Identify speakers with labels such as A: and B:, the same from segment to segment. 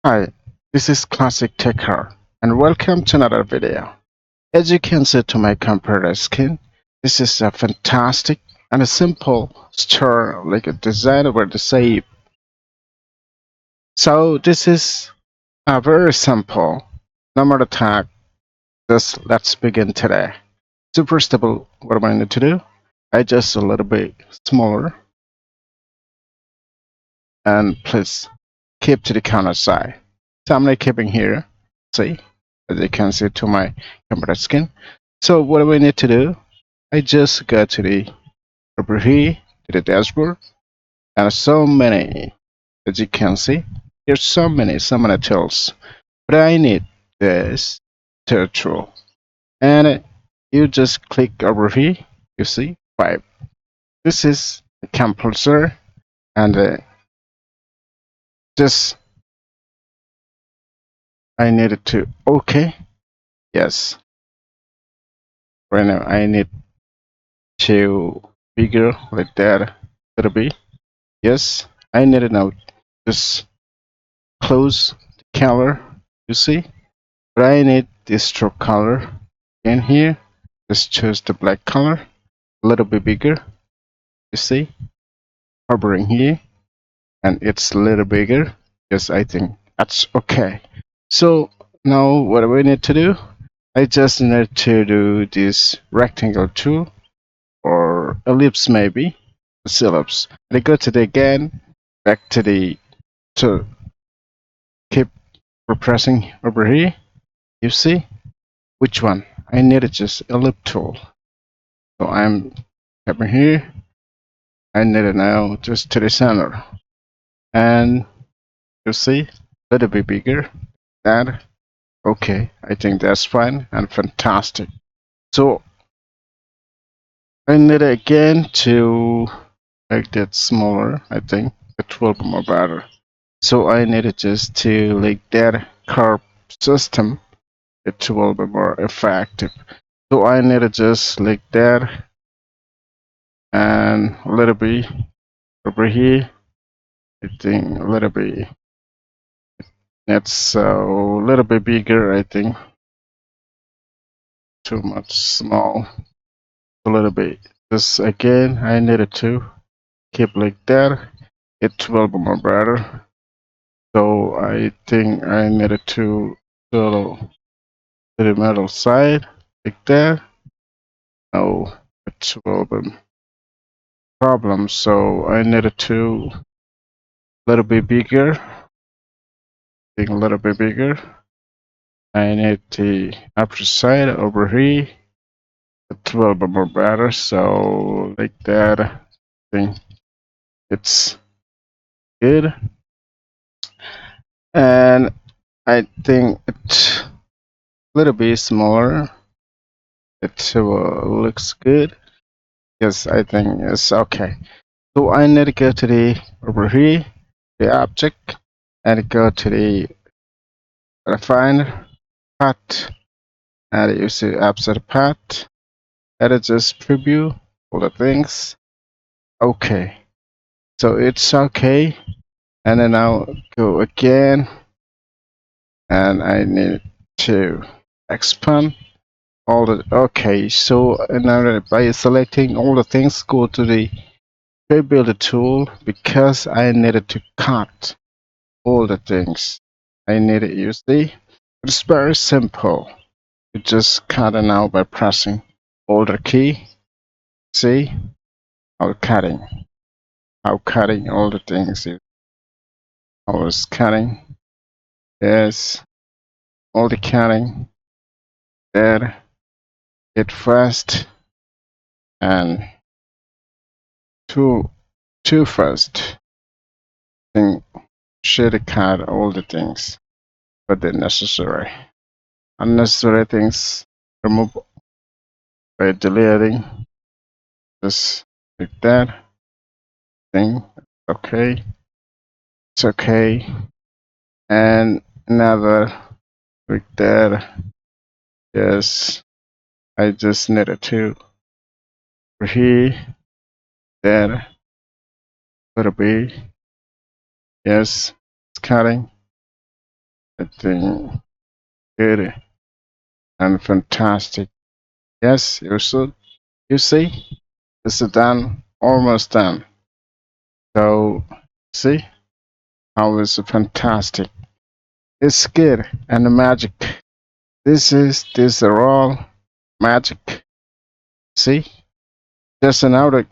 A: Hi, this is Classic Techart, and welcome to another video. As you can see to my computer screen, this is a fantastic and a simple store like a design over the save. So this is a very simple. No matter tag, just let's begin today. So first of all, what am I need to do? I just a little bit smaller, and please keep to the counter side. So I'm not keeping here. See, as you can see to my computer screen. So what do we need to do? I just go to the over here to the dashboard, and so many, as you can see, there's so many tools. But I need this third tool, and you just click over here. You see 5. This is the composer, and this I needed to okay. Yes, right now I need to bigger like that little bit. Yes, I need to now just close the color, you see, but I need this stroke color in here. Just choose the black color, a little bit bigger, you see, hovering here, and it's a little bigger. Yes, I think that's okay. So now what do we need to do? I just need to do this rectangle tool or ellipse, maybe ellipse. And I go to the again, back to the to keep pressing over here. You see which one? I need just ellipse tool. So I'm tapping here. I need it now just to the center. And you see, a little bit bigger. That okay. I think that's fine and fantastic. So I need it again to make that smaller. I think it will be more better. So I need it just to like that curve system. It will be more effective. So I need it just like that and a little bit over here. I think a little bit. That's a little bit bigger. I think too much small. A little bit. Just again, I needed to keep like that. It will be more better. So I think I needed to go to the middle side like that. No, it will be problem. So I needed to a little bit bigger. Think a little bit bigger. I need the upper side over here. It will be more better. So like that. I think it's good. And I think it's a little bit smaller. It looks good. Yes, I think it's okay. So I need to go to the over here, the object, and go to the refine path, and you see offset path, and it just preview all the things. Okay, so it's okay, and then I'll go again, and I need to expand all the okay. So now by selecting all the things, go to the pre-build tool because I needed to cut all the things. I need it. You see, it's very simple. You just cut it now by pressing Alt key. See how cutting all the things. I was cutting. Yes, all the cutting. There, it fast and too fast. Then should cut all the things, but the necessary. Unnecessary things remove by deleting this like that thing. Okay, it's okay. And another like that. Yes, I just needed to over here, there, little bit. Yes, it's cutting. I think good and fantastic. Yes, you see, it's done, almost done. So see how it's fantastic. It's good and magic. These are all magic. See, just an outer.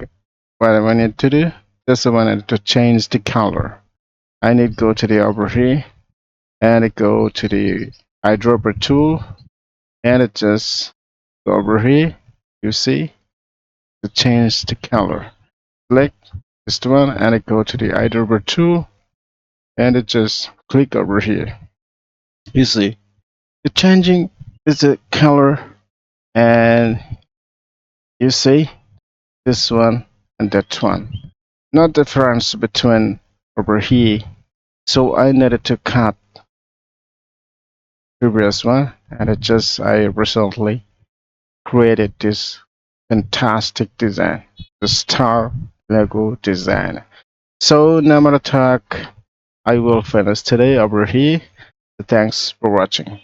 A: What I need to do, just I wanted to change the color. I need to go to the over here and go to the eyedropper tool and it just go over here. You see to change the color. Select this one and it go to the eyedropper tool and it just click over here. You see the changing is the color and you see this one and that one. No difference between over here. So I needed to cut previous one and I recently created this fantastic design, the star logo design. So no matter talk, I will finish today over here. Thanks for watching.